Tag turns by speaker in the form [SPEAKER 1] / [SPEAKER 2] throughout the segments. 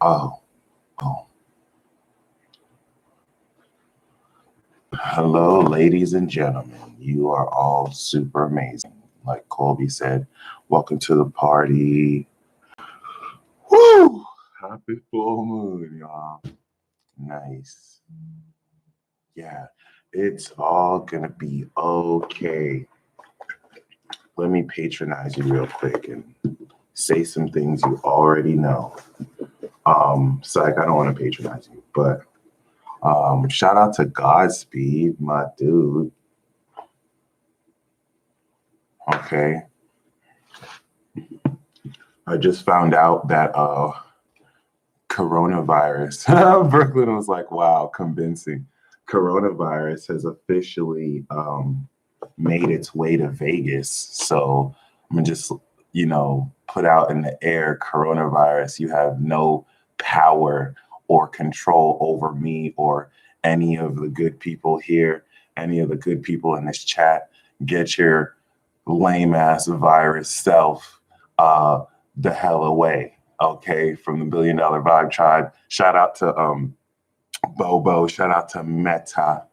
[SPEAKER 1] Oh, oh. Hello, ladies and gentlemen. You are all super amazing. Like Colby said, welcome to the party. Woo! Happy full moon, y'all. Nice. Yeah, it's all gonna be okay. Let me patronize you real quick and say some things you already know. Psych, I don't want to patronize you, but shout out to Godspeed, my dude. Okay. I just found out that coronavirus, Brooklyn was like, wow, convincing. Coronavirus has officially made its way to Vegas. So I'm gonna just, put out in the air, coronavirus, you have no power or control over me or any of the good people here, any of the good people in this chat. Get your lame ass virus self the hell away. Okay, from the $1 Billion Vibe Tribe. Shout out to Bobo. Shout out to Meta.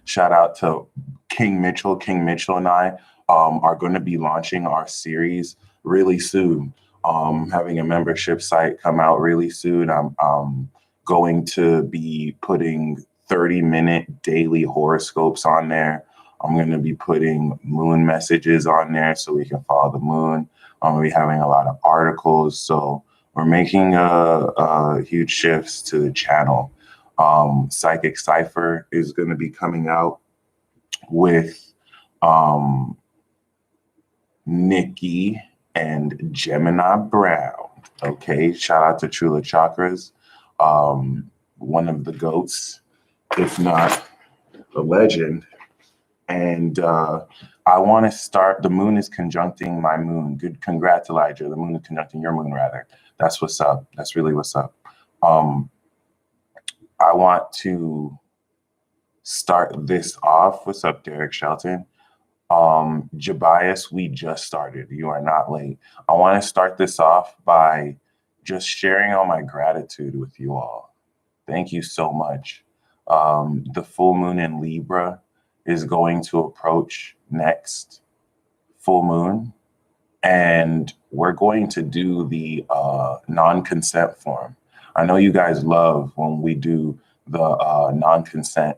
[SPEAKER 1] Shout out to King Mitchell. King Mitchell and I are going to be launching our series really soon. Having a membership site come out really soon. I'm going to be putting 30-minute daily horoscopes on there. I'm going to be putting moon messages on there so we can follow the moon. I'm going to be having a lot of articles. So we're making huge shifts to the channel. Psychic Cypher is going to be coming out with Nikki and Gemini Brown. Okay, shout out to Trula Chakras, one of the GOATs, if not a legend. And I want to start. The moon is conjuncting my moon. Good, congrats, Elijah. The moon is conjuncting your moon, rather. That's what's up. That's really what's up. I want to start this off. What's up, Derek Shelton? Jabias, we just started. You are not late. I want to start this off by just sharing all my gratitude with you all. Thank you so much. The full moon in Libra is going to approach next full moon, and we're going to do the non-consent form. I know you guys love when we do the non-consent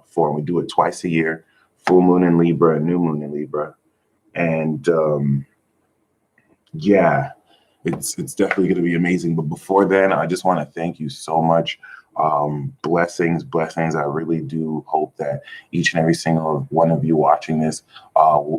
[SPEAKER 1] form. We do it twice a year, full moon in Libra, new moon in Libra. And yeah, it's definitely going to be amazing. But before then, I just want to thank you so much. Blessings. I really do hope that each and every single one of you watching this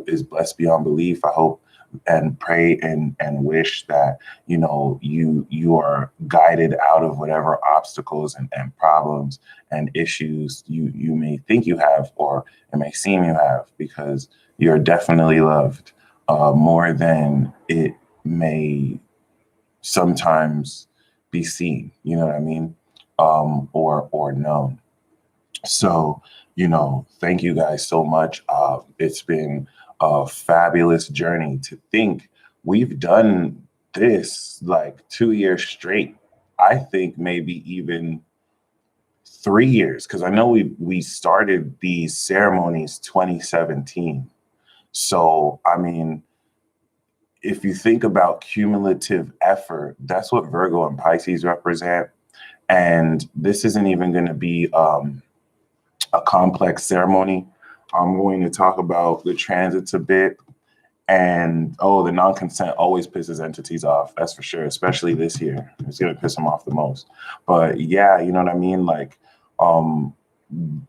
[SPEAKER 1] is blessed beyond belief. I hope and pray and wish that you are guided out of whatever obstacles and problems and issues you may think you have, or it may seem you have, because you're definitely loved more than it may sometimes be seen. You know what I mean? Or known. So, thank you guys so much. It's been a fabulous journey. To think we've done this like 2 years straight. I think maybe even 3 years, because I know we started these ceremonies 2017. So, I mean, if you think about cumulative effort, that's what Virgo and Pisces represent. And this isn't even going to be a complex ceremony. I'm going to talk about the transits a bit. And the non-consent always pisses entities off. That's for sure, especially this year. It's going to piss them off the most. But yeah, you know what I mean? Like,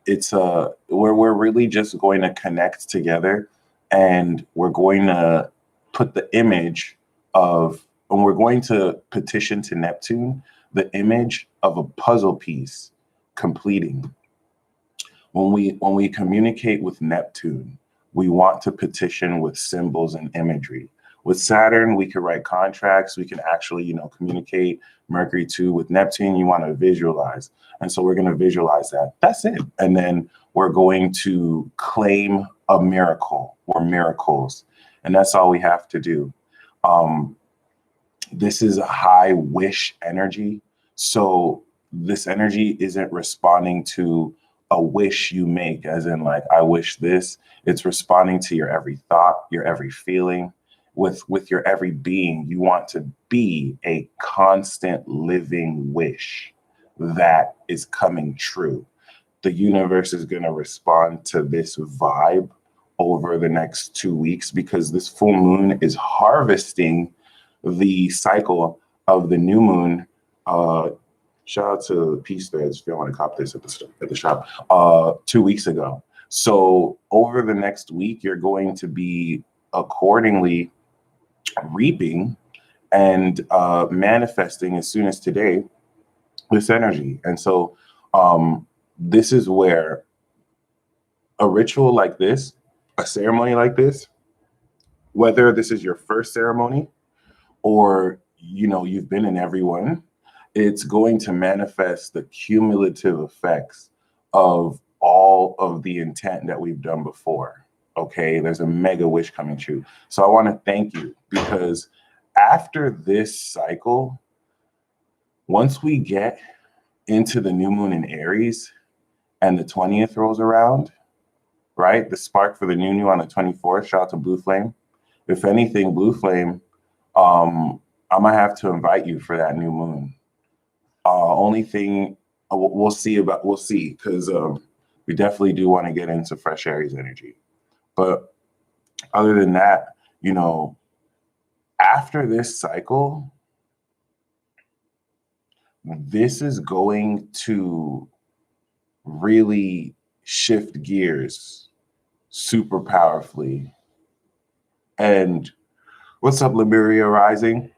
[SPEAKER 1] it's we're really just going to connect together, and we're going to put the image of, and we're going to petition to Neptune the image of a puzzle piece completing. When we communicate with Neptune, we want to petition with symbols and imagery. With Saturn, we can write contracts. We can actually, communicate. Mercury too. With Neptune, you want to visualize. And so we're going to visualize that. That's it. And then we're going to claim a miracle or miracles. And that's all we have to do. This is a high wish energy. So this energy isn't responding to a wish you make, as in like, I wish this. It's responding to your every thought, your every feeling, with your every being. You want to be a constant living wish that is coming true. The universe is going to respond to this vibe over the next 2 weeks, because this full moon is harvesting the cycle of the new moon. Shout out to Peace Threads if you want to cop this at the shop 2 weeks ago. So over the next week, you're going to be accordingly reaping and manifesting as soon as today this energy. And so this is where a ritual like this, a ceremony like this, whether this is your first ceremony or you've been in every one, it's going to manifest the cumulative effects of all of the intent that we've done before. Okay, there's a mega wish coming true. So I want to thank you, because after this cycle, once we get into the new moon in Aries and the 20th rolls around, right? The spark for the new on the 24th, shout out to Blue Flame. If anything, Blue Flame, I might have to invite you for that new moon. Only thing we'll see, because we definitely do want to get into fresh Aries energy. But other than that, after this cycle, this is going to really shift gears super powerfully. And what's up, Lemuria Rising?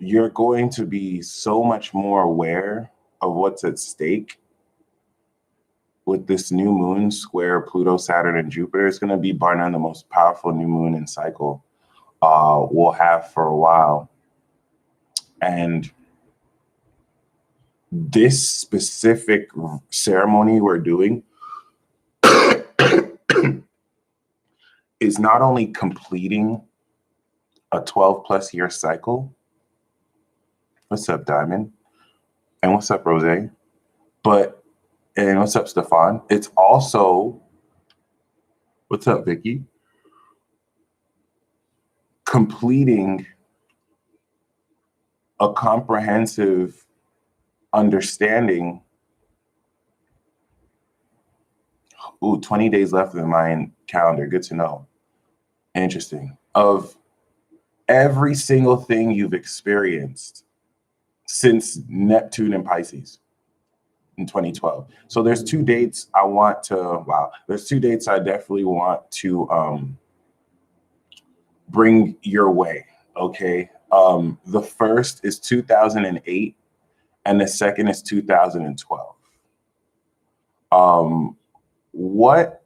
[SPEAKER 1] You're going to be so much more aware of what's at stake with this new moon square Pluto, Saturn, and Jupiter. It's going to be bar none the most powerful new moon in cycle we'll have for a while. And this specific ceremony we're doing is not only completing a 12 plus year cycle. What's up, Diamond? And what's up, Rose? And what's up, Stefan? It's also, what's up, Vicky? Completing a comprehensive understanding. 20 days left in my calendar. Good to know. Interesting. Of every single thing you've experienced since Neptune and Pisces in 2012. So there's two dates I definitely want to bring your way. Okay. The first is 2008 and the second is 2012. What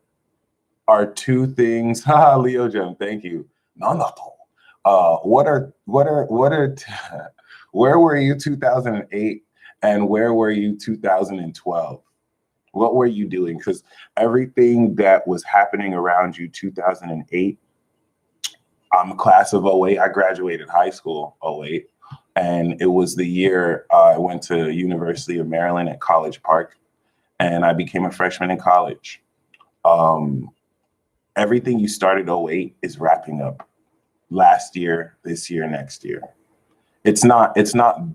[SPEAKER 1] are two things? Leo Gem, thank you. Where were you 2008 and where were you 2012? What were you doing? Because everything that was happening around you 2008, I'm class of 08. I graduated high school 08, and it was the year I went to University of Maryland at College Park, and I became a freshman in college. Everything you started 08 is wrapping up last year, this year, next year. It's not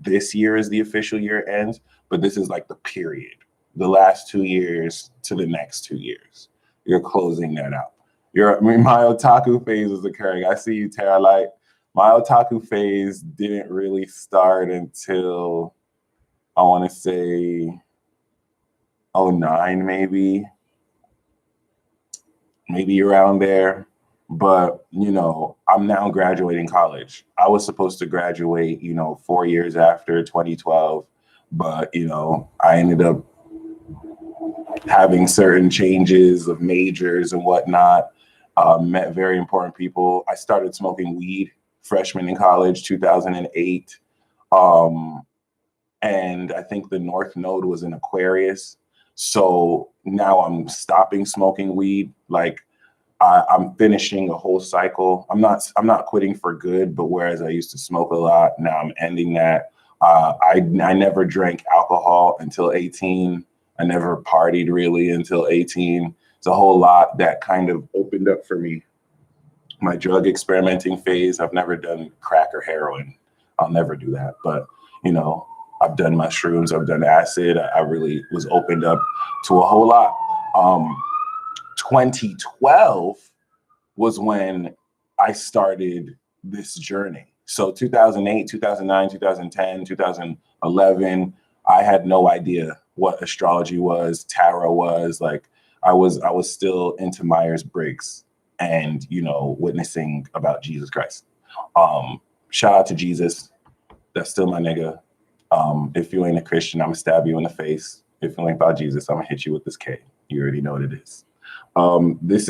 [SPEAKER 1] this year as the official year ends, but this is like the period. The last 2 years to the next 2 years. You're closing that out. My otaku phase is occurring. I see you, Tara Light. My otaku phase didn't really start until, I want to say, 09 maybe around there. But, I'm now graduating college. I was supposed to graduate, 4 years after 2012. But, I ended up having certain changes of majors and whatnot. Met very important people. I started smoking weed freshman in college, 2008. And I think the North Node was in Aquarius. So now I'm stopping smoking weed. Like, I'm finishing a whole cycle. I'm not quitting for good, but whereas I used to smoke a lot, now I'm ending that. I never drank alcohol until 18. I never partied really until 18. It's a whole lot that kind of opened up for me. My drug experimenting phase, I've never done crack or heroin. I'll never do that. But, you know, I've done mushrooms, I've done acid. I really was opened up to a whole lot. 2012 was when I started this journey. So 2008, 2009, 2010, 2011, I had no idea what astrology was, tarot was. Like I was still into Myers-Briggs and, you know, witnessing about Jesus Christ. Shout out to Jesus. That's still my nigga. If you ain't a Christian, I'm gonna stab you in the face. If you ain't about Jesus, I'm gonna hit you with this K. You already know what it is. This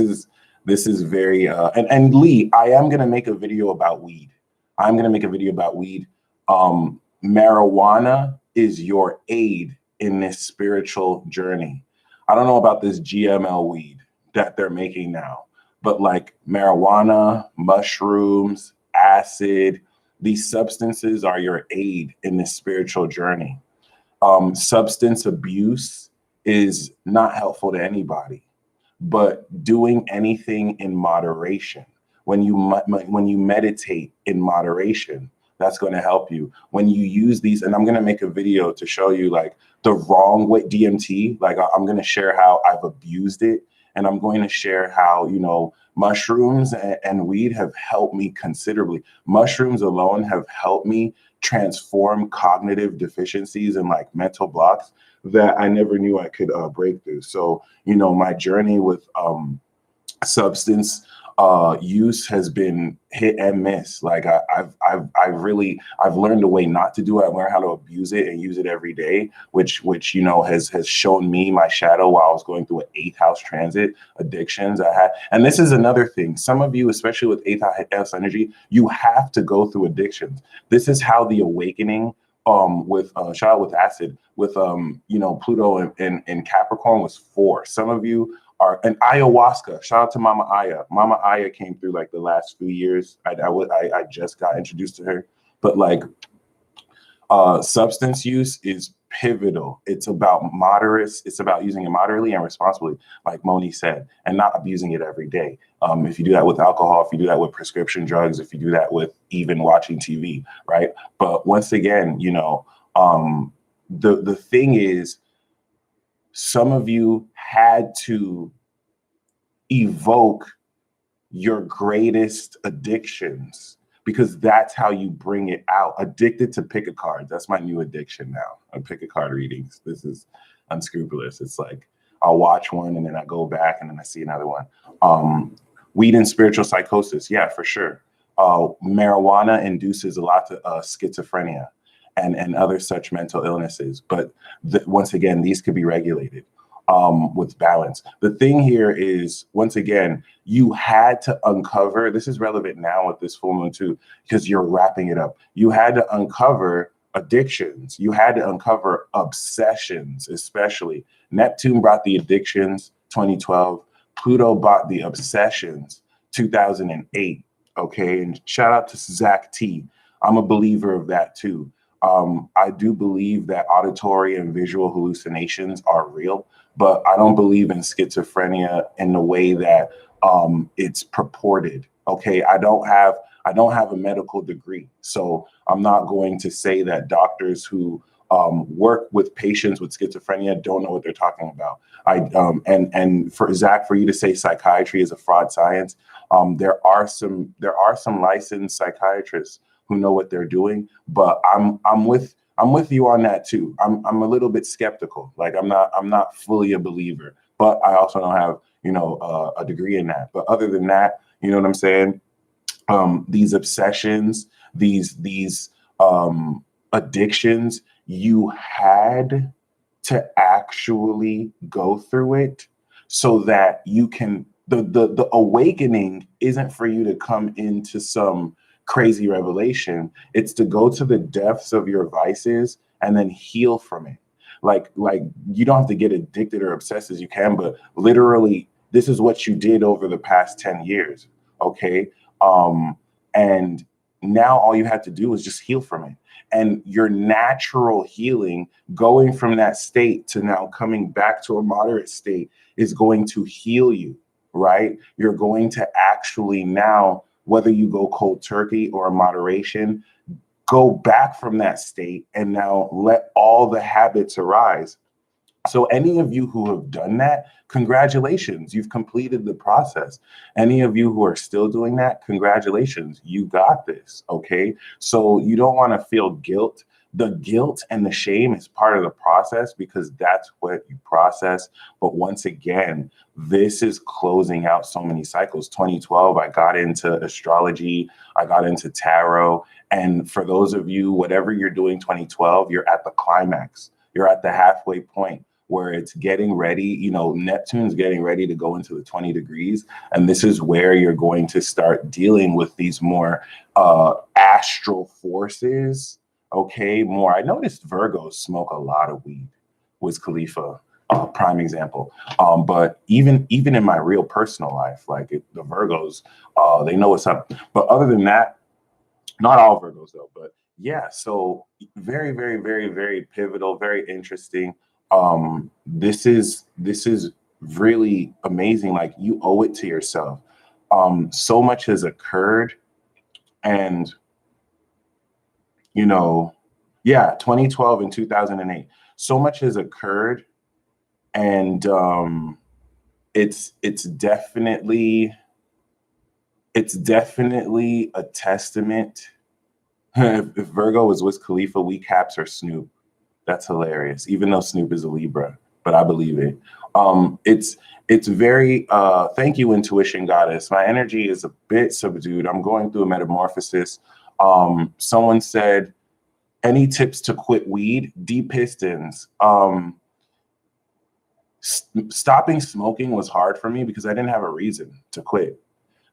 [SPEAKER 1] is very and Lee, I am gonna make a video about weed. I'm gonna make a video about weed. Marijuana is your aid in this spiritual journey. I don't know about this GML weed that they're making now, but like marijuana, mushrooms, acid, these substances are your aid in this spiritual journey. Substance abuse is not helpful to anybody, but doing anything in moderation. When you meditate in moderation, that's going to help you. When you use these, and I'm going to make a video to show you like the wrong way DMT. Like I'm going to share how I've abused it, and I'm going to share how, you know, mushrooms and weed have helped me considerably. Mushrooms alone have helped me transform cognitive deficiencies and like mental blocks that I never knew I could break through. So, you know, my journey with substance use has been hit and miss. Like I've learned a way not to do it. I've learned how to abuse it and use it every day, which you know has shown me my shadow while I was going through an 8th house transit, addictions I had. And this is another thing. Some of you, especially with 8th house energy, you have to go through addictions. This is how the awakening with shout out with acid with you know, Pluto in Capricorn was for. Some of you are, and ayahuasca. Shout out to Mama Aya. Mama Aya came through like the last few years. I just got introduced to her, but like substance use is pivotal. It's about moderates. It's about using it moderately and responsibly, like Moni said, and not abusing it every day. If you do that with alcohol, if you do that with prescription drugs, if you do that with even watching TV, right? But once again, you know, the thing is, some of you had to evoke your greatest addictions because that's how you bring it out. Addicted to pick a card. That's my new addiction now. I pick a card readings. This is unscrupulous. It's like I'll watch one and then I go back and then I see another one. Weed and spiritual psychosis. Yeah, for sure. Marijuana induces a lot of schizophrenia and other such mental illnesses. But once again, these could be regulated with balance. The thing here is, once again, you had to uncover, this is relevant now with this full moon too, because you're wrapping it up. You had to uncover addictions. You had to uncover obsessions, especially. Neptune brought the addictions, 2012. Pluto brought the obsessions, 2008. Okay, and shout out to Zach T. I'm a believer of that too. I do believe that auditory and visual hallucinations are real, but I don't believe in schizophrenia in the way that it's purported. Okay, I don't have a medical degree, so I'm not going to say that doctors who work with patients with schizophrenia don't know what they're talking about. And for Zach, for you to say psychiatry is a fraud science, there are some licensed psychiatrists who know what they're doing, but I'm with you on that too. I'm a little bit skeptical. Like I'm not fully a believer, but I also don't have, you know, a degree in that. But other than that, you know what I'm saying? These obsessions, these addictions, you had to actually go through it so that you can, the awakening isn't for you to come into some crazy revelation. It's to go to the depths of your vices and then heal from it. Like you don't have to get addicted or obsessed as you can, but literally this is what you did over the past 10 years. Okay. And now all you have to do is just heal from it. And your natural healing, going from that state to now coming back to a moderate state, is going to heal you, right? You're going to actually now, whether you go cold turkey or a moderation, go back from that state and now let all the habits arise. So any of you who have done that, congratulations, you've completed the process. Any of you who are still doing that, congratulations, you got this, okay? So you don't want to feel guilt. The guilt and the shame is part of the process because that's what you process. But once again, this is closing out so many cycles. 2012, I got into astrology, I got into tarot. And for those of you, whatever you're doing 2012, you're at the climax. You're at the halfway point where it's getting ready. You know, Neptune's getting ready to go into the 20 degrees. And this is where you're going to start dealing with these more astral forces. Okay, more. I noticed Virgos smoke a lot of weed. Wiz Khalifa, prime example. But even in my real personal life, like the Virgos, they know what's up. But other than that, not all Virgos though, but yeah, so very, very, very, very pivotal, very interesting. This is really amazing. Like, you owe it to yourself. So much has occurred, and you know, yeah, 2012 and 2008. So much has occurred, and it's definitely a testament. If Virgo was Wiz Khalifa, we Caps are Snoop. That's hilarious. Even though Snoop is a Libra, but I believe it. It's very thank you, Intuition Goddess. My energy is a bit subdued. I'm going through a metamorphosis. Someone said, any tips to quit weed? Deep Pistons. Stopping smoking was hard for me because I didn't have a reason to quit.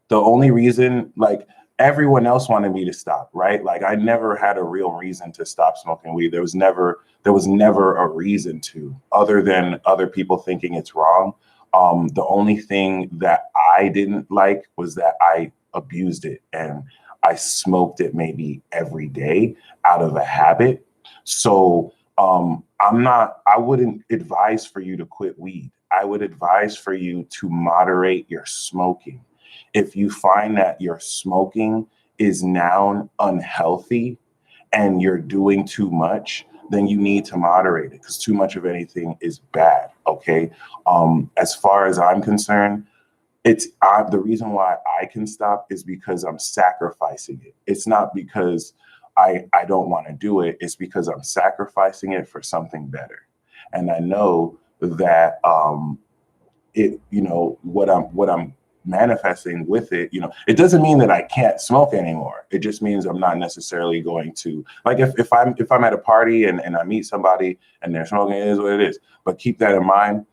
[SPEAKER 1] The only reason, like, everyone else wanted me to stop, right? Like, I never had a real reason to stop smoking weed. There was never a reason to, other than other people thinking it's wrong. The only thing that I didn't like was that I abused it, and I smoked it maybe every day out of a habit. So I wouldn't advise for you to quit weed. I would advise for you to moderate your smoking. If you find that your smoking is now unhealthy and you're doing too much, then you need to moderate it, because too much of anything is bad. Okay. As far as I'm concerned, the reason why I can stop is because I'm sacrificing it. It's not because I don't want to do it. It's because I'm sacrificing it for something better. And I know that what I'm manifesting with it, it doesn't mean that I can't smoke anymore. It just means I'm not necessarily going to, like, if I'm at a party and I meet somebody and they're smoking, it is what it is. But keep that in mind.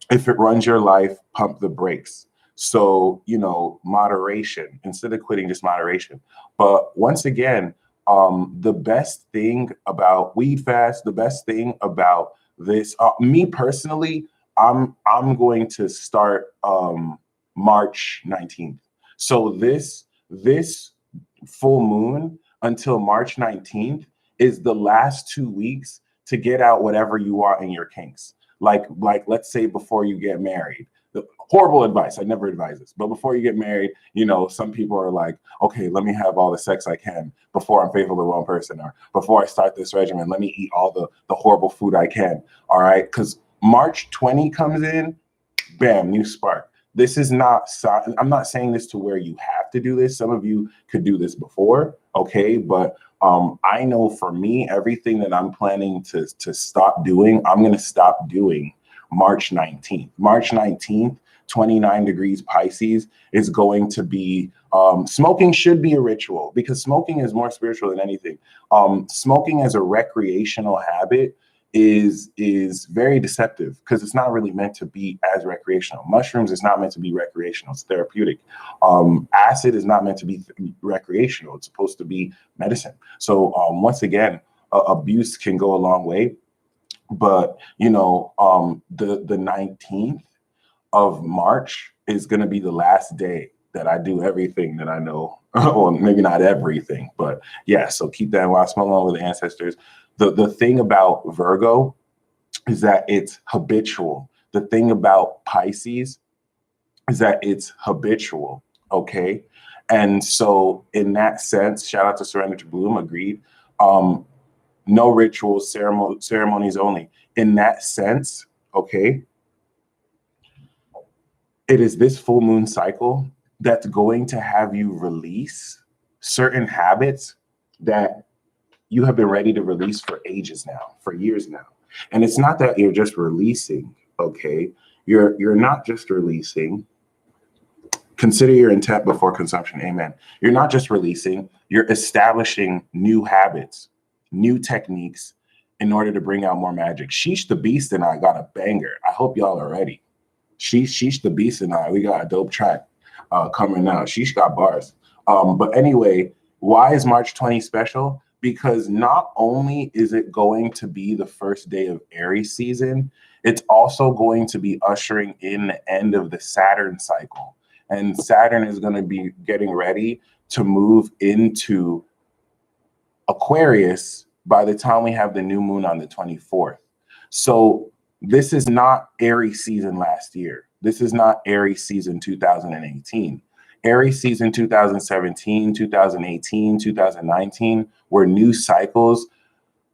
[SPEAKER 1] If it runs your life, pump the brakes. So, moderation, instead of quitting, just moderation. But once again, the best thing about Weed Fast, the best thing about this, me personally, I'm going to start March 19th. So this full moon until March 19th is the last 2 weeks to get out whatever you want in your kinks. Like let's say before you get married. Horrible advice. I never advise this. But before you get married, some people are like, okay, let me have all the sex I can before I'm faithful to one person, or before I start this regimen, let me eat all the horrible food I can. All right. Because March 20 comes in, bam, new spark. This is not, I'm not saying this to where you have to do this. Some of you could do this before, okay? But I know for me, everything that I'm planning to stop doing, I'm going to stop doing March 19th. March 19th, 29 degrees Pisces is going to be, smoking should be a ritual, because smoking is more spiritual than anything. Smoking as a recreational habit is very deceptive, because it's not really meant to be as recreational. Mushrooms is not meant to be recreational. It's therapeutic. Acid is not meant to be recreational. It's supposed to be medicine. So once again, abuse can go a long way. But the 19th of March is going to be the last day that I do everything that I know. Well, maybe not everything, but yeah. So keep that in mind. Smoke along with the ancestors. The thing about Virgo is that it's habitual. The thing about Pisces is that it's habitual. Okay. And so in that sense, shout out to Surrender to Bloom, agreed. No rituals, ceremonies only. In that sense, okay, it is this full moon cycle that's going to have you release certain habits that you have been ready to release for ages now, for years now. And it's not that you're just releasing, okay? You're not just releasing. Consider your intent before consumption. Amen. You're not just releasing, you're establishing new habits, new techniques in order to bring out more magic. Sheesh the Beast and I got a banger. I hope y'all are ready. Sheesh the Beast and I, we got a dope track coming out. Sheesh got bars. But anyway, why is March 20 special? Because not only is it going to be the first day of Aries season, it's also going to be ushering in the end of the Saturn cycle. And Saturn is going to be getting ready to move into Aquarius by the time we have the new moon on the 24th. So this is not Aries season last year. This is not Aries season 2018. Aries season 2017, 2018, 2019 were new cycles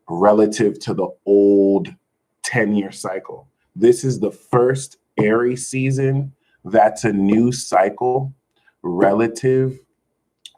[SPEAKER 1] relative to the old 10-year cycle. This is the first Aries season that's a new cycle relative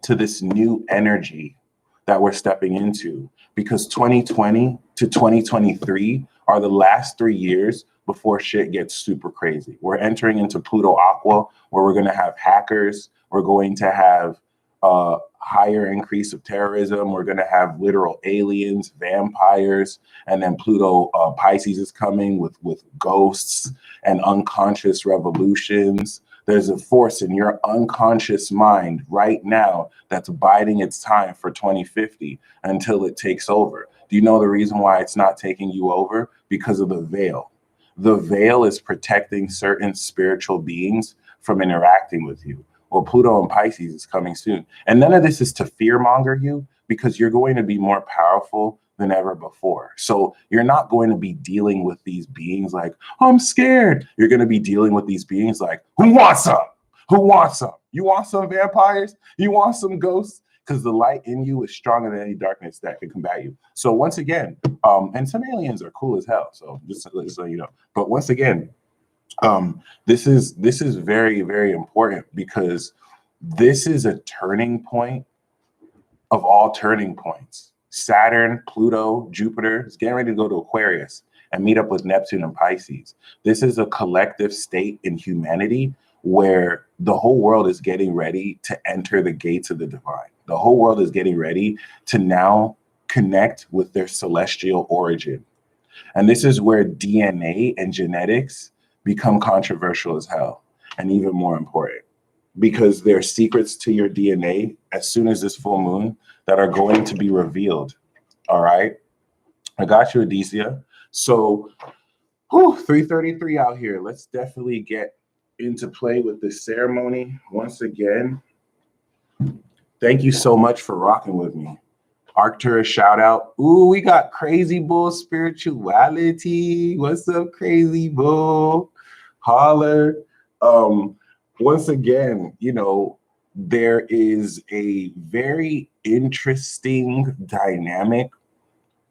[SPEAKER 1] to this new energy that we're stepping into, because 2020 to 2023 are the last 3 years before shit gets super crazy. We're entering into Pluto Aqua, where we're going to have hackers. We're going to have a higher increase of terrorism. We're going to have literal aliens, vampires, and then Pluto Pisces is coming with ghosts and unconscious revolutions. There's a force in your unconscious mind right now that's biding its time for 2050 until it takes over. Do you know the reason why it's not taking you over? Because of the veil. The veil is protecting certain spiritual beings from interacting with you. Well, Pluto and Pisces is coming soon. And none of this is to fearmonger you, because you're going to be more powerful than ever before. So you're not going to be dealing with these beings like, oh, I'm scared. You're going to be dealing with these beings like, who wants some? Who wants some? You want some vampires? You want some ghosts? Because the light in you is stronger than any darkness that can combat you. So once again, and some aliens are cool as hell. So just so you know. But once again, this is very, very important, because this is a turning point of all turning points. Saturn, Pluto, Jupiter is getting ready to go to Aquarius and meet up with Neptune and Pisces. This is a collective state in humanity where the whole world is getting ready to enter the gates of the divine. The whole world is getting ready to now connect with their celestial origin. And this is where DNA and genetics become controversial as hell, and even more important, because there are secrets to your DNA as soon as this full moon that are going to be revealed. All right. I got you, Adicia. So 333 out here. Let's definitely get into play with this ceremony. Once again, thank you so much for rocking with me. Arcturus, shout out. Ooh, we got Crazy Bull Spirituality. What's up, Crazy Bull? Holler. Once again, you know, there is a very interesting dynamic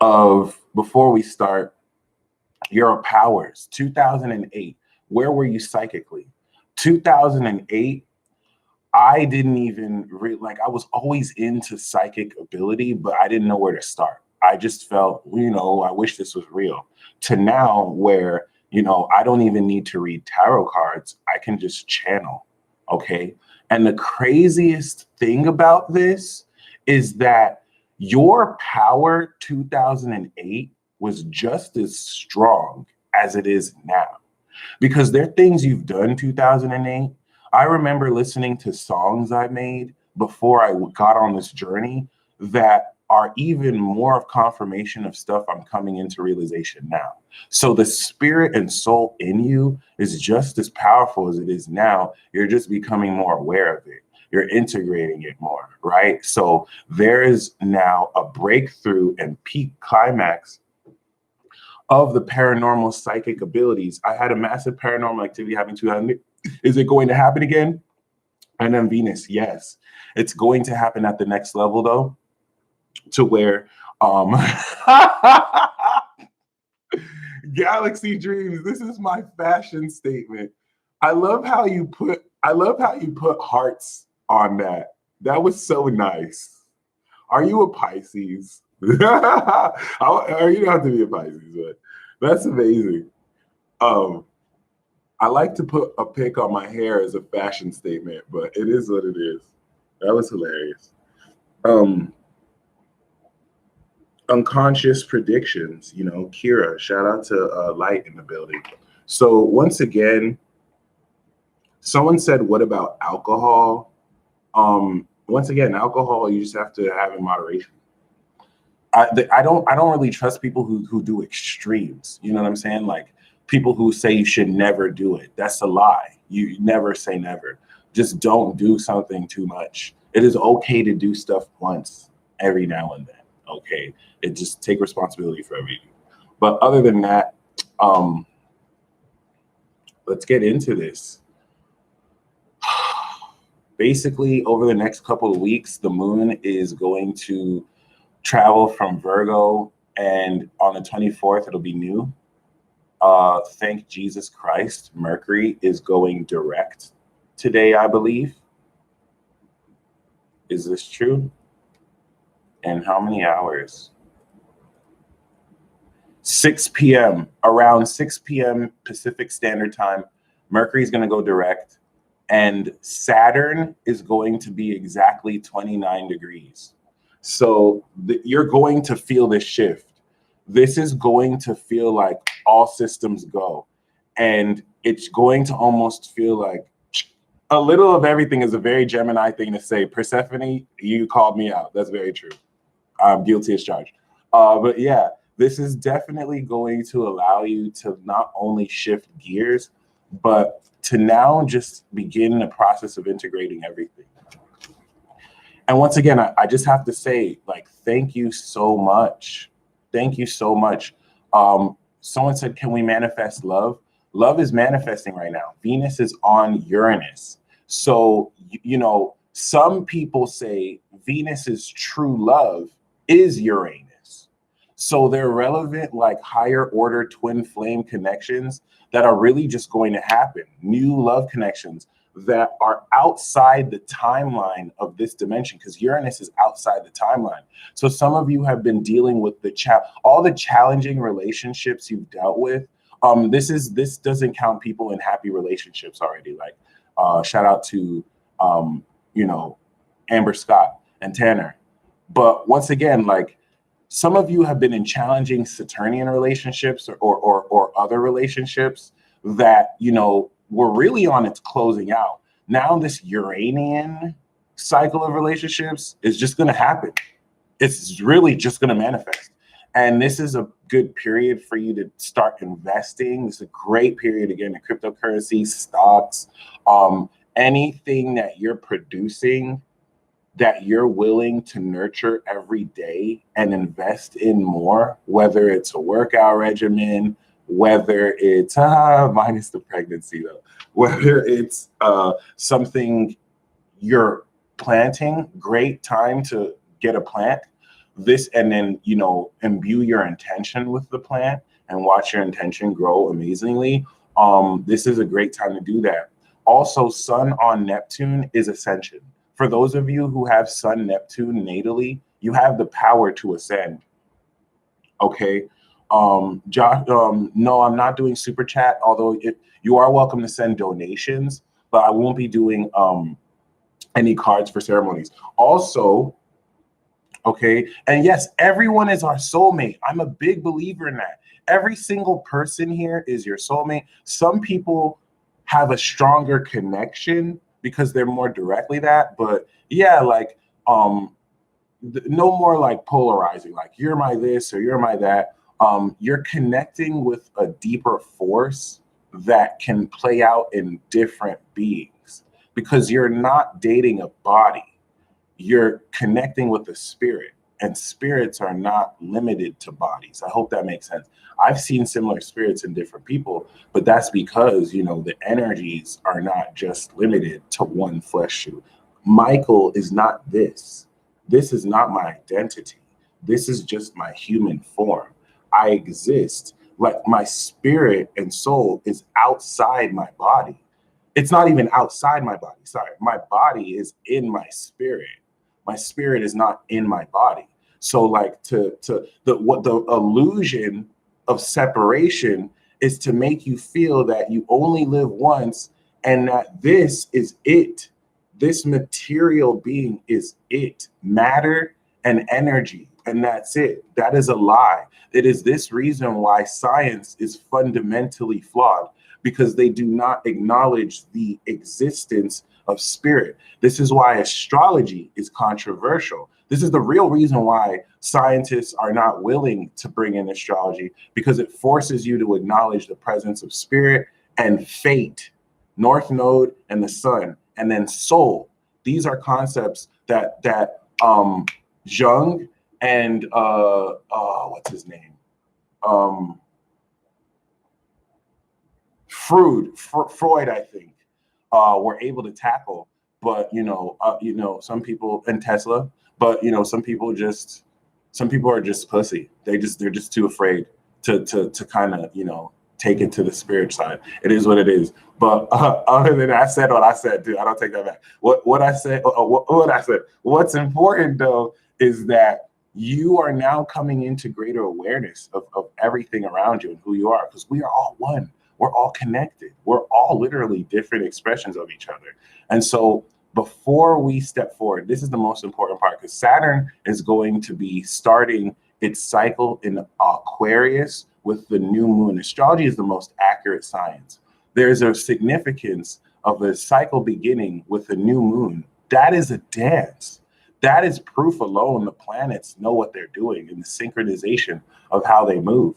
[SPEAKER 1] of, before we start, your powers. 2008, where were you psychically? 2008, I didn't even I was always into psychic ability, but I didn't know where to start. I just felt, you know, I wish this was real. To now where, you know, I don't even need to read tarot cards. I can just channel. Okay. And the craziest thing about this is that your power 2008 was just as strong as it is now, because there are things you've done 2008. I remember listening to songs I made before I got on this journey that are even more of confirmation of stuff I'm coming into realization now. So the spirit and soul in you is just as powerful as it is now. You're just becoming more aware of it. You're integrating it more, right? So there is now a breakthrough and peak climax of the paranormal psychic abilities. I had a massive paranormal activity happening to. Is it going to happen again? And then Venus, yes. It's going to happen at the next level though, to where Galaxy Dreams, this is my fashion statement. I love how you put hearts on that. That was so nice. Are you a Pisces? Or you don't have to be a Pisces, but that's amazing. I like to put a pic on my hair as a fashion statement, but it is what it is. That was hilarious. Unconscious predictions, Kira, shout out to Light in the building. So once again, someone said, what about alcohol? Once again, alcohol, you just have to have in moderation. I don't really trust people who do extremes. You know what I'm saying? Like people who say you should never do it. That's a lie. You never say never. Just don't do something too much. It is okay to do stuff once every now and then. Okay. It just take responsibility for everything. But other than that, let's get into this. Basically, over the next couple of weeks, the moon is going to travel from Virgo, and on the 24th, it'll be new. Thank Jesus Christ. Mercury is going direct today, I believe. Is this true? And how many hours? 6 p.m. Around 6 p.m. Pacific Standard Time, Mercury is going to go direct, and Saturn is going to be exactly 29 degrees. So you're going to feel this shift. This is going to feel like all systems go. And it's going to almost feel like a little of everything is a very Gemini thing to say. Persephone, you called me out. That's very true. I'm guilty as charged. But yeah, this is definitely going to allow you to not only shift gears, but to now just begin the process of integrating everything. And once again, I just have to say, like, thank you so much. Thank you so much. Someone said, can we manifest love? Love is manifesting right now. Venus is on Uranus. So, some people say Venus's true love is Uranus. So they're relevant, like higher order twin flame connections that are really just going to happen. New love connections that are outside the timeline of this dimension, because Uranus is outside the timeline. So some of you have been dealing with all the challenging relationships you've dealt with. This doesn't count people in happy relationships already. Like shout out to Amber Scott and Tanner. But once again, like some of you have been in challenging Saturnian relationships or other relationships that were really on its closing out. Now this Uranian cycle of relationships is just going to happen. It's really just going to manifest. And this is a good period for you to start investing. It's a great period, again, in cryptocurrency, stocks, anything that you're producing that you're willing to nurture every day and invest in more, whether it's a workout regimen, whether it's minus the pregnancy though, whether it's something you're planting, great time to get a plant this, and then imbue your intention with the plant and watch your intention grow amazingly. This is a great time to do that. Also, Sun on Neptune is ascension. For those of you who have Sun Neptune natally, you have the power to ascend. Okay. Josh, no, I'm not doing super chat, although you are welcome to send donations, but I won't be doing any cards for ceremonies. Also, okay, and yes, everyone is our soulmate. I'm a big believer in that. Every single person here is your soulmate. Some people have a stronger connection because they're more directly that, but yeah, like no more like polarizing, like you're my this or you're my that. You're connecting with a deeper force that can play out in different beings, because you're not dating a body, you're connecting with a spirit, and spirits are not limited to bodies. I hope that makes sense. I've seen similar spirits in different people, but that's because, the energies are not just limited to one flesh suit. Michael is not this. This is not my identity. This is just my human form. I exist. Like, my spirit and soul is outside my body. It's not even outside my body. Sorry. My body is in my spirit. My spirit is not in my body. So like the illusion of separation is to make you feel that you only live once, and that this is it. This material being is it. Matter and energy. And that's it. That is a lie. It is this reason why science is fundamentally flawed, because they do not acknowledge the existence of spirit. This is why astrology is controversial. This is the real reason why scientists are not willing to bring in astrology, because it forces you to acknowledge the presence of spirit and fate, North Node and the sun, and then soul. These are concepts that Jung and what's his name? Freud, I think, were able to tackle. But some people, and Tesla, but some people are just pussy. They're just too afraid to kind of take it to the spirit side. It is what it is. But other than that, I said what I said, dude. I don't take that back. What I said. What I said. What's important though is that you are now coming into greater awareness of everything around you and who you are, because we are all one. We're all connected. We're all literally different expressions of each other. And so before we step forward, this is the most important part, because Saturn is going to be starting its cycle in Aquarius with the new moon. Astrology is the most accurate science. There's a significance of a cycle beginning with a new moon. That is a dance. That is proof alone the planets know what they're doing in the synchronization of how they move.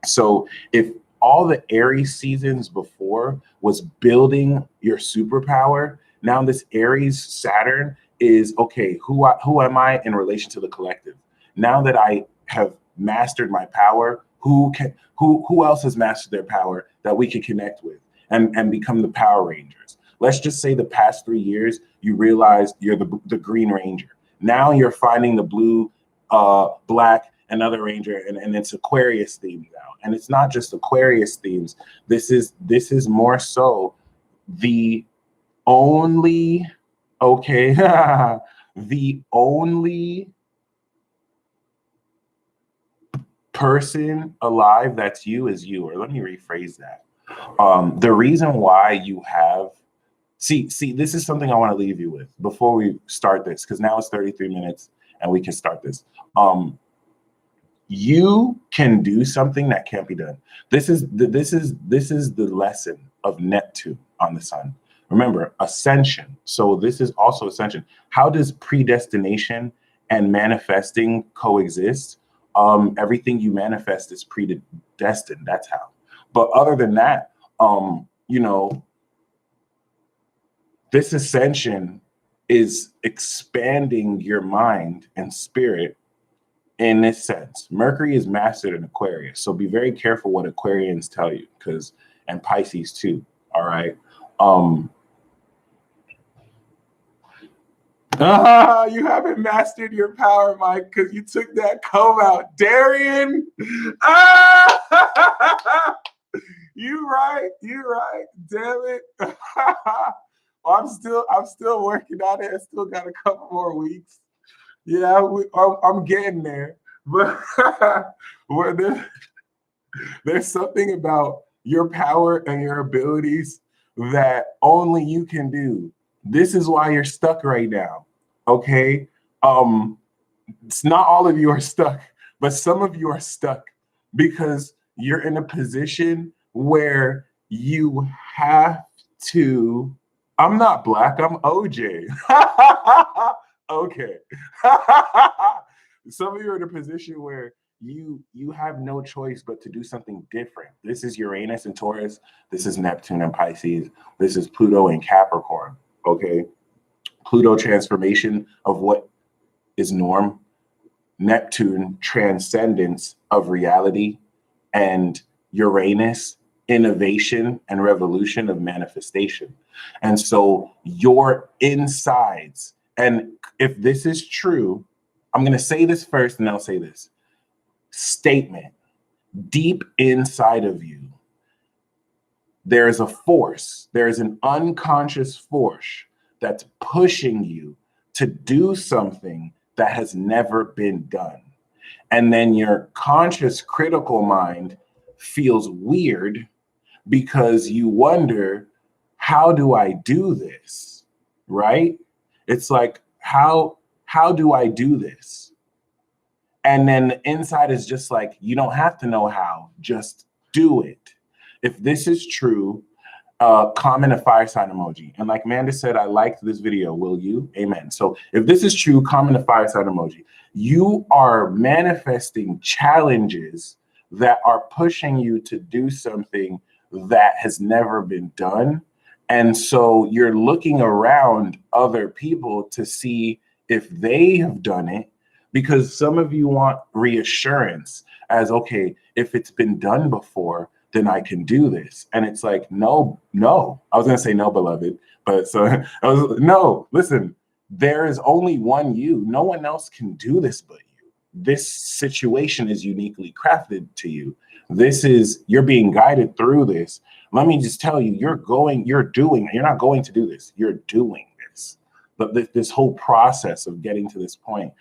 [SPEAKER 1] So if all the Aries seasons before was building your superpower, now this Aries Saturn is, okay, who am I in relation to the collective? Now that I have mastered my power, who else has mastered their power that we can connect with and become the Power Rangers? Let's just say the past 3 years, you realized you're the Green Ranger. Now you're finding the blue, black, another ranger, and it's Aquarius themed now. And it's not just Aquarius themes. This is more so the only, okay, the only person alive that's you is you. Or let me rephrase that. The reason why you have, see, this is something I want to leave you with before we start this, because now it's 33 minutes and we can start this. You can do something that can't be done. This is the lesson of Neptune on the sun. Remember, ascension. So this is also ascension. How does predestination and manifesting coexist? Everything you manifest is predestined. That's how. But other than that, this ascension is expanding your mind and spirit in this sense. Mercury is mastered in Aquarius, so be very careful what Aquarians tell you, and Pisces too. All right. You haven't mastered your power, Mike, because you took that comb out, Darian. You right. Damn it. I'm still working on it. I still got a couple more weeks. Yeah, I'm getting there, but there's something about your power and your abilities that only you can do. This is why you're stuck right now, okay? It's not all of you are stuck, but some of you are stuck because you're in a position where you have to. I'm not black, I'm OJ. Okay. Some of you are in a position where you have no choice but to do something different. This is Uranus and Taurus. This is Neptune and Pisces. This is Pluto and Capricorn. Okay. Pluto, transformation of what is norm. Neptune, transcendence of reality. And Uranus, innovation and revolution of manifestation. And so your insides, and if this is true, I'm going to say this first and I'll say this statement. Deep inside of you, there is a force, there is an unconscious force that's pushing you to do something that has never been done. And then your conscious critical mind feels weird because you wonder, how do I do this? Right? It's like, how do I do this? And then the inside is just like, you don't have to know how, just do it. If this is true, comment a fire sign emoji. And like Amanda said, I liked this video. Will you? Amen. So if this is true, comment a fire sign emoji. You are manifesting challenges that are pushing you to do something that has never been done. And so you're looking around other people to see if they have done it, because some of you want reassurance as, okay, if it's been done before, then I can do this. And it's like, no. I was going to say no, beloved. But so no, listen, there is only one you. No one else can do this but you. This situation is uniquely crafted to you. You're being guided through this. Let me just tell you, you're not going to do this. You're doing this. But this whole process of getting to this point,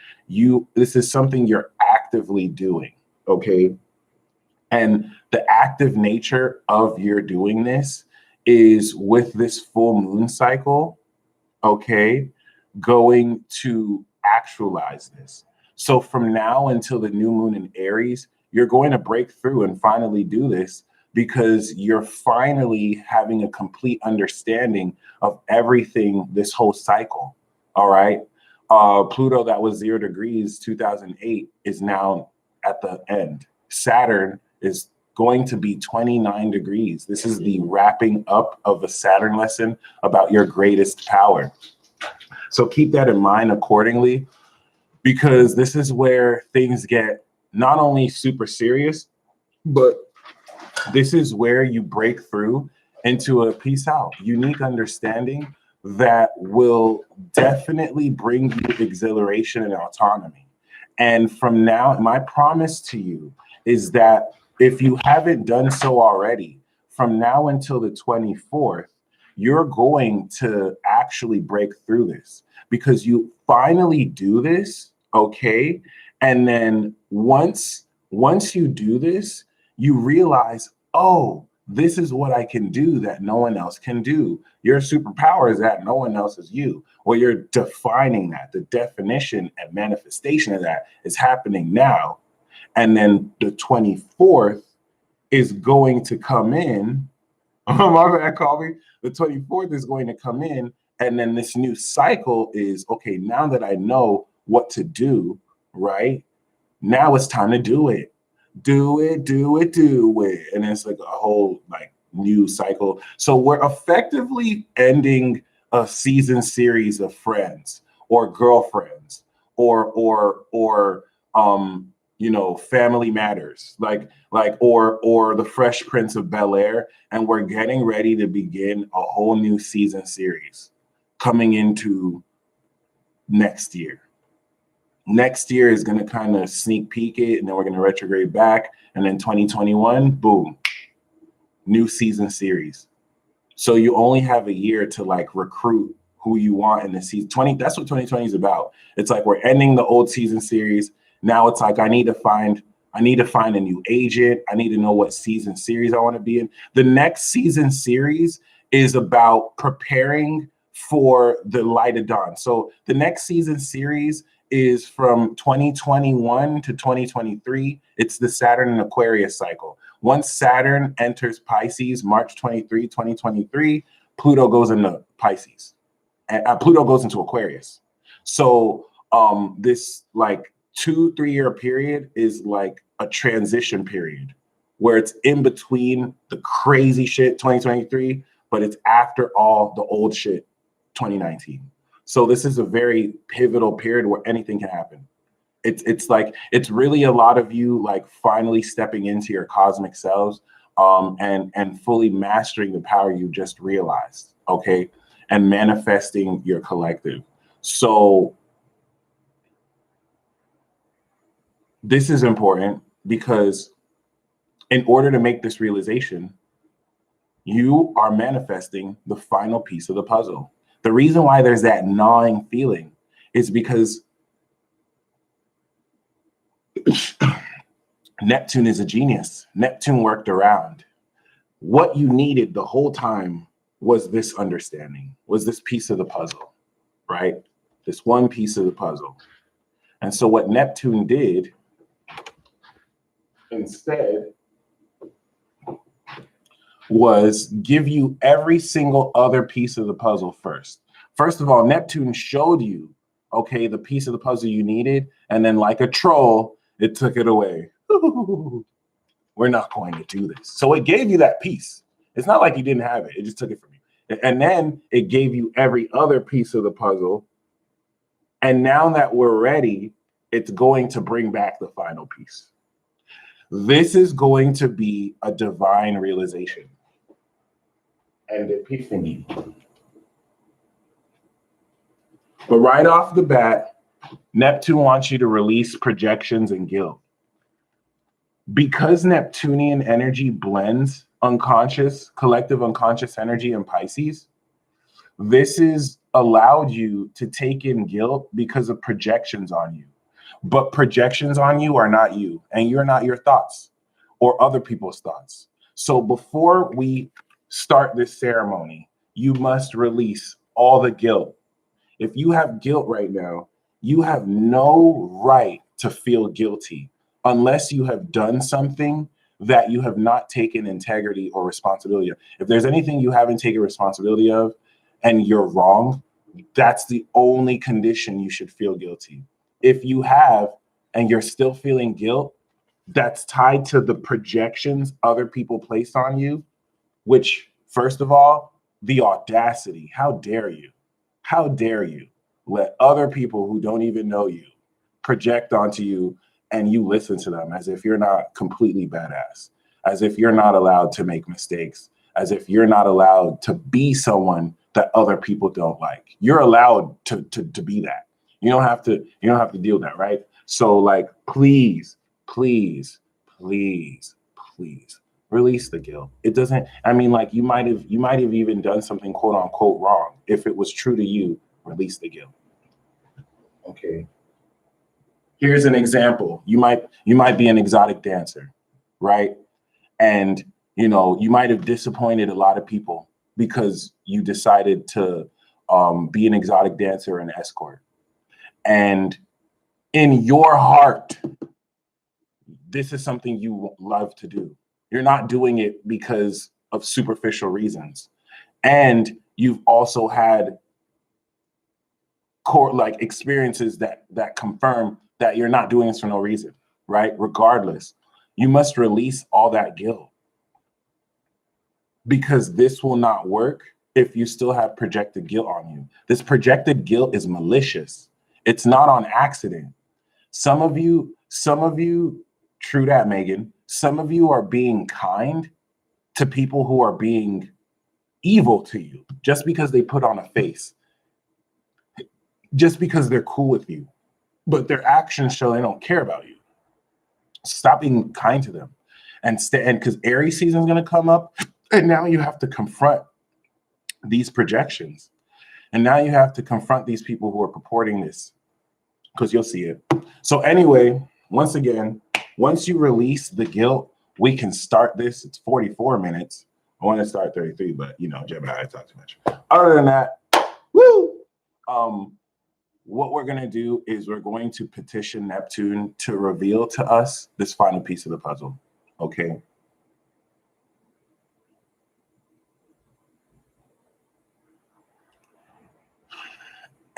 [SPEAKER 1] this is something you're actively doing. Okay. And the active nature of your doing this is with this full moon cycle, okay, going to actualize this. So from now until the new moon in Aries, you're going to break through and finally do this because you're finally having a complete understanding of everything this whole cycle, all right? Pluto, that was 0 degrees, 2008, is now at the end. Saturn is going to be 29 degrees. This is the wrapping up of a Saturn lesson about your greatest power. So keep that in mind accordingly, because this is where things get not only super serious, but this is where you break through into a peace out, unique understanding that will definitely bring you exhilaration and autonomy. And from now, my promise to you is that if you haven't done so already, from now until the 24th, you're going to actually break through this because you finally do this, okay? And then once you do this, you realize, oh, this is what I can do that no one else can do. Your superpower is that no one else is you. Well, you're defining that. The definition and manifestation of that is happening now. And then the 24th is going to come in. Oh, my bad, Colby. The 24th is going to come in. And then this new cycle is, okay, now that I know what to do, right? Now it's time to do it. Do it. And it's like a whole like new cycle. So we're effectively ending a season series of Friends or Girlfriends or Family Matters, or the Fresh Prince of Bel-Air, and we're getting ready to begin a whole new season series coming into next year. Next year is going to kind of sneak peek it, and then we're going to retrograde back, and then 2021, boom, new season series. So you only have a year to like recruit who you want in the season. That's what 2020 is about. It's like we're ending the old season series. Now it's like I need to find a new agent. I need to know what season series I want to be in. The next season series is about preparing for the light of dawn. So the next season series is from 2021 to 2023. It's the Saturn and Aquarius cycle. Once Saturn enters Pisces, March 23, 2023, Pluto goes into Pisces. And Pluto goes into Aquarius. So this like 2-3 year period is like a transition period where it's in between the crazy shit 2023, but it's after all the old shit 2019. So this is a very pivotal period where anything can happen. It's like it's really a lot of you like finally stepping into your cosmic selves, and fully mastering the power you just realized, okay, and manifesting your collective. So this is important because in order to make this realization, you are manifesting the final piece of the puzzle. The reason why there's that gnawing feeling is because Neptune is a genius. Neptune worked around. What you needed the whole time was this understanding, was this piece of the puzzle, right? This one piece of the puzzle. And so what Neptune did instead was give you every single other piece of the puzzle first. First of all, Neptune showed you, okay, the piece of the puzzle you needed, and then like a troll, it took it away. We're not going to do this. So it gave you that piece. It's not like you didn't have it. It just took it from you. And then it gave you every other piece of the puzzle. And now that we're ready, it's going to bring back the final piece. This is going to be a divine realization and epiphany. But right off the bat, Neptune wants you to release projections and guilt. Because Neptunian energy blends unconscious, collective unconscious energy in Pisces, this is allowed you to take in guilt because of projections on you. But projections on you are not you, and you're not your thoughts or other people's thoughts. So before we start this ceremony, you must release all the guilt. If you have guilt right now, you have no right to feel guilty unless you have done something that you have not taken integrity or responsibility of. If there's anything you haven't taken responsibility of and you're wrong, that's the only condition you should feel guilty. If you have and you're still feeling guilt, that's tied to the projections other people place on you, which, first of all, the audacity. How dare you? How dare you let other people who don't even know you project onto you and you listen to them as if you're not completely badass, as if you're not allowed to make mistakes, as if you're not allowed to be someone that other people don't like. You're allowed to be that. You don't have to deal with that, right? So like, please, please, please, please release the guilt. It doesn't, I mean, like you might have even done something quote unquote wrong. If it was true to you, release the guilt. Okay. Here's an example. You might be an exotic dancer, right? And you might have disappointed a lot of people because you decided to be an exotic dancer and escort. And in your heart, this is something you love to do. You're not doing it because of superficial reasons. And you've also had core like experiences that confirm that you're not doing this for no reason, right? Regardless, you must release all that guilt, because this will not work if you still have projected guilt on you. This projected guilt is malicious. It's not on accident. Some of you, true that, Megan, some of you are being kind to people who are being evil to you just because they put on a face, just because they're cool with you, but their actions show they don't care about you. Stop being kind to them, and because Aries season is going to come up, and now you have to confront these projections, and now you have to confront these people who are purporting this, because you'll see it. So anyway, once again, once you release the guilt, we can start this. It's 44 minutes. I want to start 33, but Gemini, I talk too much. Other than that, woo! What we're going to do is we're going to petition Neptune to reveal to us this final piece of the puzzle, okay?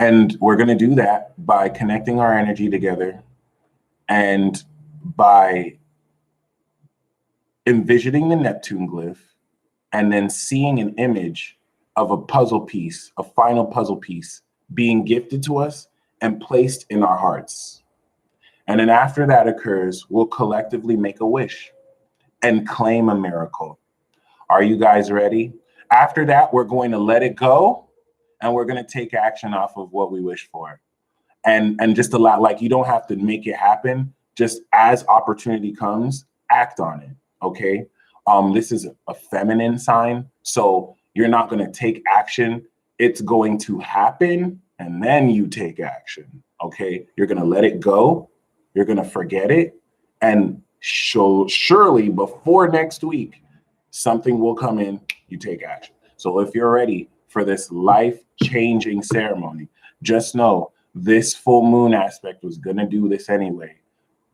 [SPEAKER 1] And we're going to do that by connecting our energy together and by envisioning the Neptune glyph and then seeing an image of a puzzle piece, a final puzzle piece being gifted to us and placed in our hearts. And then after that occurs, we'll collectively make a wish and claim a miracle. Are you guys ready? After that, we're going to let it go and we're going to take action off of what we wish for. And just a lot, like, you don't have to make it happen. Just as opportunity comes, act on it. Okay. This is a feminine sign, so you're not going to take action. It's going to happen, and then you take action. Okay. You're going to let it go. You're going to forget it, and surely before next week, something will come in. You take action. So if you're ready for this life-changing ceremony, just know this full moon aspect was going to do this anyway.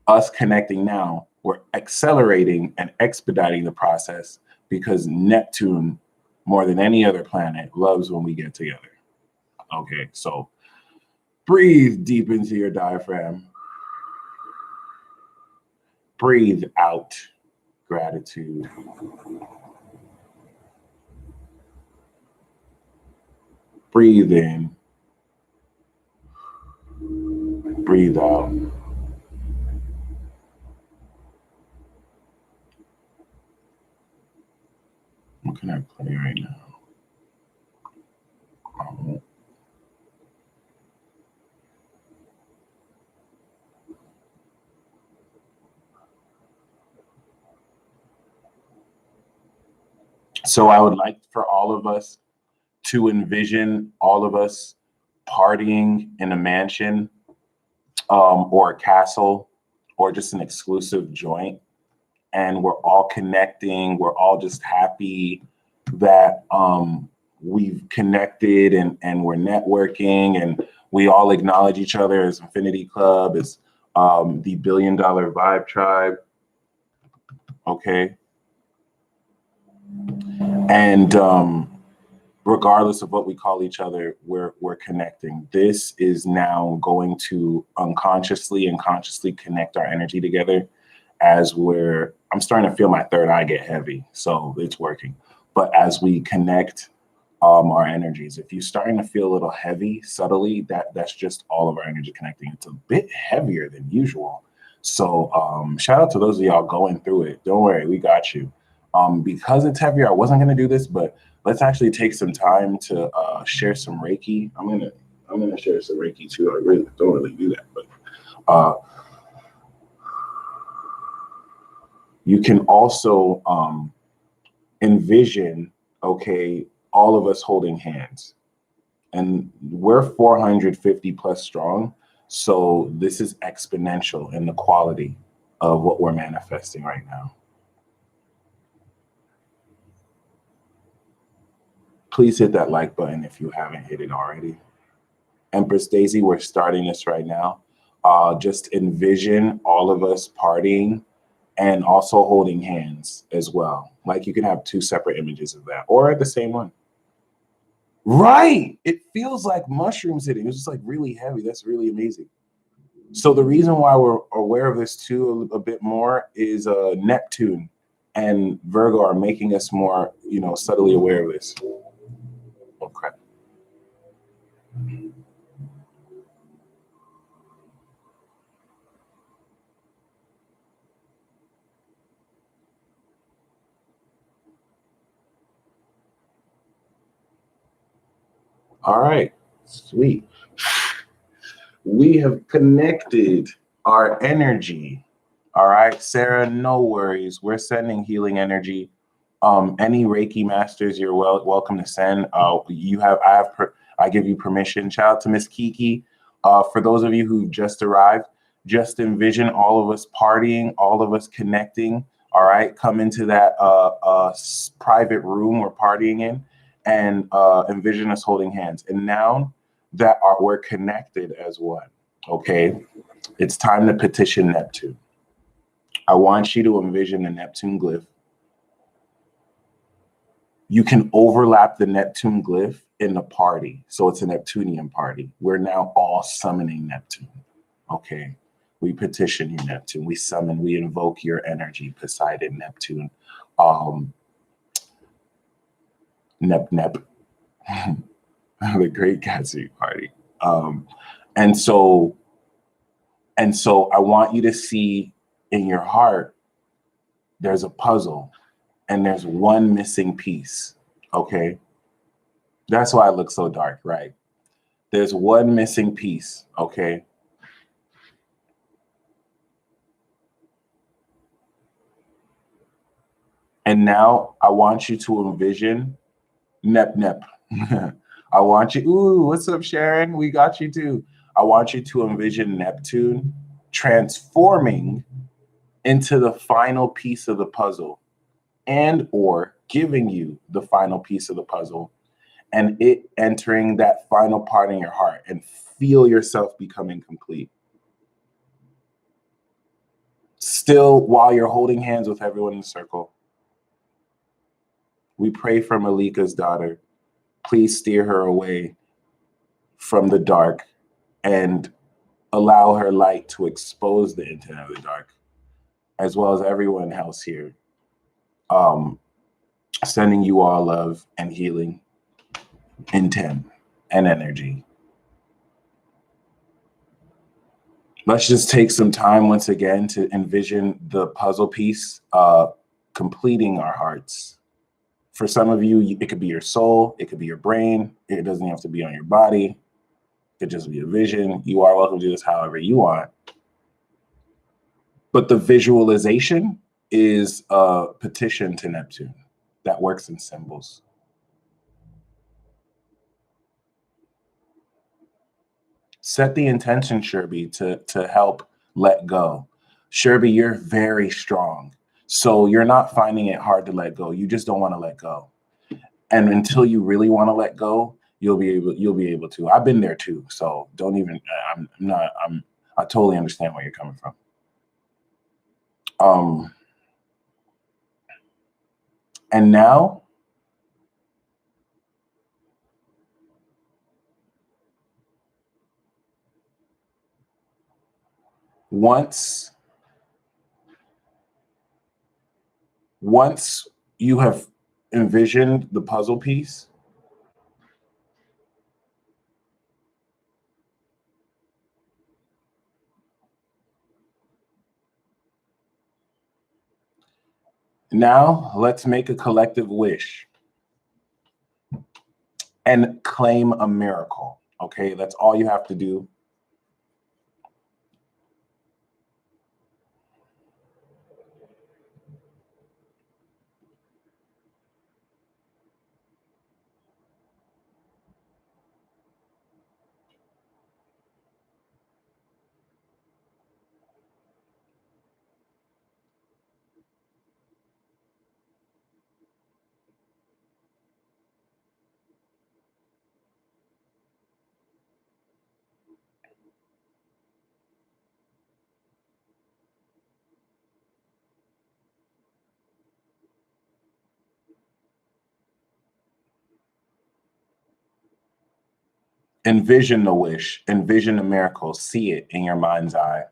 [SPEAKER 1] Us connecting now, we're accelerating and expediting the process because Neptune, more than any other planet, loves when we get together. Okay, so breathe deep into your diaphragm. Breathe out gratitude. Breathe in. Breathe out. What can I play right now? So I would like for all of us to envision all of us partying in a mansion or a castle or just an exclusive joint. And we're all connecting. We're all just happy that we've connected and we're networking and we all acknowledge each other as Infinity Club, as the $1 Billion Vibe Tribe. Okay. And regardless of what we call each other, we're connecting. This is now going to unconsciously and consciously connect our energy together as I'm starting to feel my third eye get heavy, so it's working. But as we connect our energies, if you're starting to feel a little heavy subtly, that's just all of our energy connecting. It's a bit heavier than usual. So shout out to those of y'all going through it. Don't worry, we got you. Because it's heavier, I wasn't gonna do this, but let's actually take some time to share some Reiki. I'm gonna share some Reiki too. I really don't really do that, but you can also envision, okay, all of us holding hands. And we're 450 plus strong. So this is exponential in the quality of what we're manifesting right now. Please hit that like button if you haven't hit it already. Empress Daisy, we're starting this right now. Just envision all of us partying and also holding hands as well. Like, you can have two separate images of that or the same one. Right. It feels like mushrooms hitting. It's just like really heavy. That's really amazing. So the reason why we're aware of this too a bit more is Neptune and Virgo are making us more, subtly aware of this. Oh, crap. All right, sweet. We have connected our energy. All right, Sarah, no worries. We're sending healing energy. Any Reiki masters, you're welcome to send. I give you permission. Shout out to Miss Kiki. For those of you who just arrived, just envision all of us partying, all of us connecting. All right, come into that private room we're partying in, and envision us holding hands. And now that we're connected as one, okay, it's time to petition Neptune. I want you to envision the Neptune glyph You can overlap the Neptune glyph in the party. So it's a Neptunian party. We're now all summoning Neptune. Okay. We petition you, Neptune. We summon, we invoke your energy, Poseidon, Neptune. Nep. The Great Gatsby party. And so I want you to see in your heart, there's a puzzle and there's one missing piece. Okay. That's why it looks so dark, right? There's one missing piece. Okay. And now I want you to envision Nep. I want you, ooh, what's up, Sharon? We got you too. I want you to envision Neptune transforming into the final piece of the puzzle and or giving you the final piece of the puzzle and it entering that final part in your heart and feel yourself becoming complete. Still, while you're holding hands with everyone in the circle, we pray for Malika's daughter. Please steer her away from the dark and allow her light to expose the intent of the dark, as well as everyone else here. Sending you all love and healing, intent, and energy. Let's just take some time once again to envision the puzzle piece completing our hearts. For some of you, it could be your soul, it could be your brain, it doesn't have to be on your body, it could just be a vision. You are welcome to do this however you want. But the visualization is a petition to Neptune that works in symbols. Set the intention, Sherby, to help let go. Sherby, you're very strong. So you're not finding it hard to let go. You just don't want to let go. And until you really want to let go, you'll be able to. I've been there too. So don't even, I totally understand where you're coming from. And now, once you have envisioned the puzzle piece, now let's make a collective wish and claim a miracle. Okay, that's all you have to do. Envision the wish, envision the miracle, see it in your mind's eye.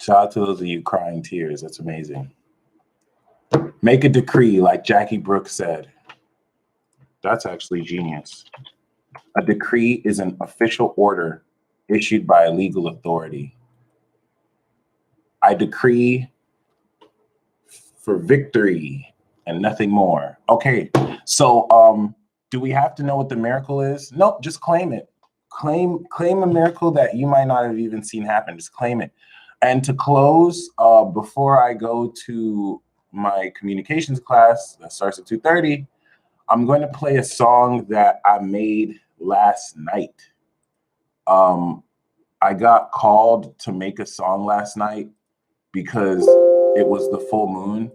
[SPEAKER 1] Shout out to those of you crying tears. That's amazing. Make a decree, like Jackie Brooks said. That's actually genius. A decree is an official order issued by a legal authority. I decree for victory and nothing more. Okay, so do we have to know what the miracle is? Nope, just claim it. Claim a miracle that you might not have even seen happen. Just claim it. And to close, before I go to my communications class that starts at 2:30, I'm going to play a song that I made last night. I got called to make a song last night because it was the full moon.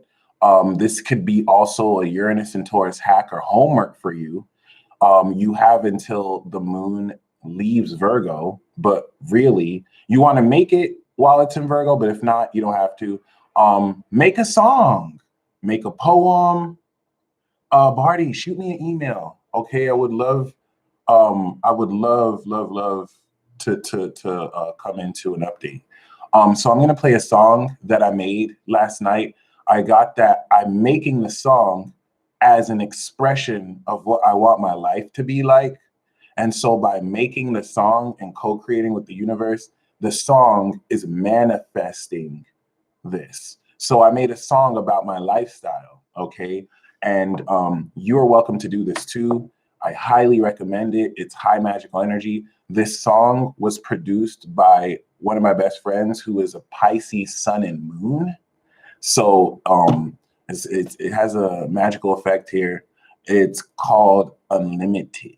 [SPEAKER 1] This could be also a Uranus and Taurus hack or homework for you. You have until the moon leaves Virgo, but really you want to make it while it's in Virgo, but if not, you don't have to. Make a song, make a poem. Barty, shoot me an email. Okay, I would love to come into an update. So I'm gonna play a song that I made last night. I got that I'm making the song as an expression of what I want my life to be like. And so by making the song and co-creating with the universe, the song is manifesting this. So I made a song about my lifestyle, okay? And you're welcome to do this too. I highly recommend it. It's high magical energy. This song was produced by one of my best friends who is a Pisces sun and moon. So it has a magical effect here. It's called Unlimited.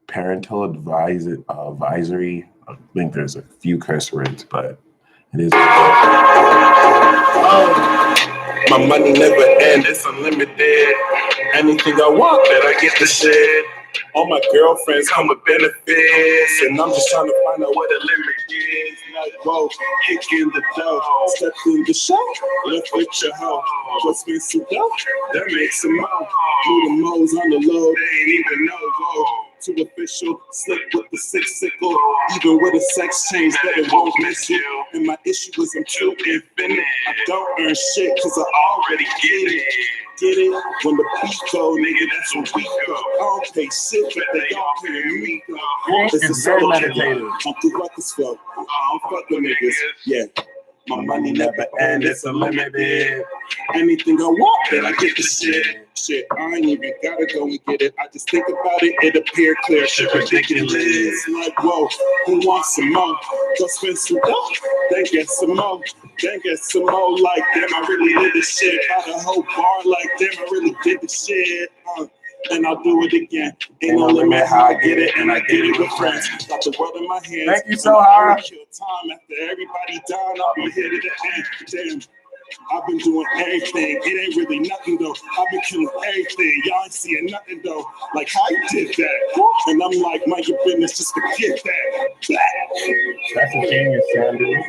[SPEAKER 1] Parental advisory. I think there's a few curse words, but it is. My money never ends, it's unlimited. Anything I want, that I get the shit. All my girlfriends come with benefits, and I'm just trying to find out what the limit is. Like, whoa, kick in the door, step in the show, left with your hoe. What's me some dough? That makes some more. Do the moles on the low, they ain't even know. Whoa. Too official, slick with the six sickle. Even with a sex change, that it won't miss you. And my issue is I'm too infinite. I don't earn shit, cause I already get it. Get it? When the beat go, nigga, that's when we go. I don't pay shit, but they don't pay me go. It's a solo meditative. I'm through records flow. I don't fuck with niggas. Yeah. My money never ends, it's unlimited. Anything I want, then I get the shit. Shit, I ain't even gotta go and get it. I just think about it, it appear clear. Shit ridiculous. Like, whoa, who wants some more? Go spend some dough, then get some more. Then get some more. Like, damn, I really did this shit. Got a whole bar, like, damn, I really did this shit. And I'll do it again. Ain't no limit how I get it, and I get it with friends. Got the world in my hands. Thank you so hard. Kill time after everybody down, I'll be here to the end. Damn, I've been doing everything. It ain't really nothing though. I've been killing everything. Y'all ain't seeing nothing though. Like how you did that. And I'm like, mind your business, just forget that. That's a genius, Sanders.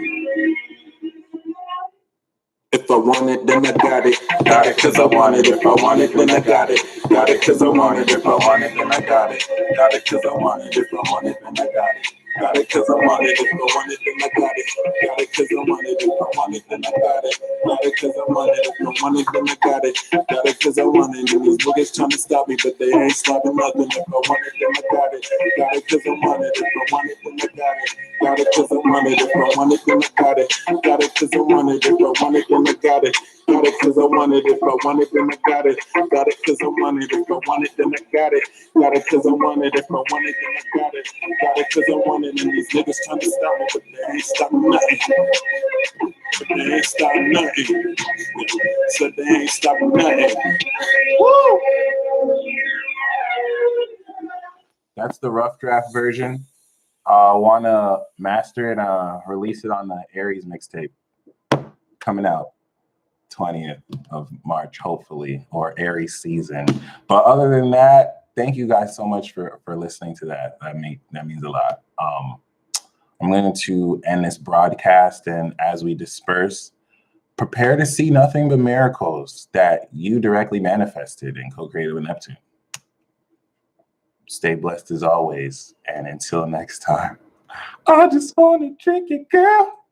[SPEAKER 1] If I want it, then I got it. Got it cause I want it. If I want it, then I got it. Got it cause I want it. If I want it, then I got it. Got it cause I want it. If I want it, then I got it. Got it cause I want it. If I want it, then I got it. Got it cause I want it. If I want it, then I got it. Got it cause I want it. If I want it, then I got it. Got it cause I want it. And these niggas trying to stop me, but they ain't stopping nothing. If I want it, then I got it. Got it cause I want it. If I want it, then I got it. Got it cause I want it. If I want it, then I got it. Got it cause I want it. If I want it, then I got it. Got it cause I want it. If I want it, then I got it. Got it cause I want it. If I want it, then I got it. Got it cause I want it. If I want it, then I got it. Got it cause I want it. And these niggas trying to stop me, but they ain't stopping nothing. But they ain't stopping nothing. So they ain't stopping nothing. Woo! That's the rough draft version. I want to master it and release it on the Aries mixtape coming out 20th of March, hopefully, or Aries season. But other than that, thank you guys so much for listening to that. That means a lot. I'm going to end this broadcast, and as we disperse, prepare to see nothing but miracles that you directly manifested and co-created with Neptune. Stay blessed as always, and until next time, I just want to drink it, girl.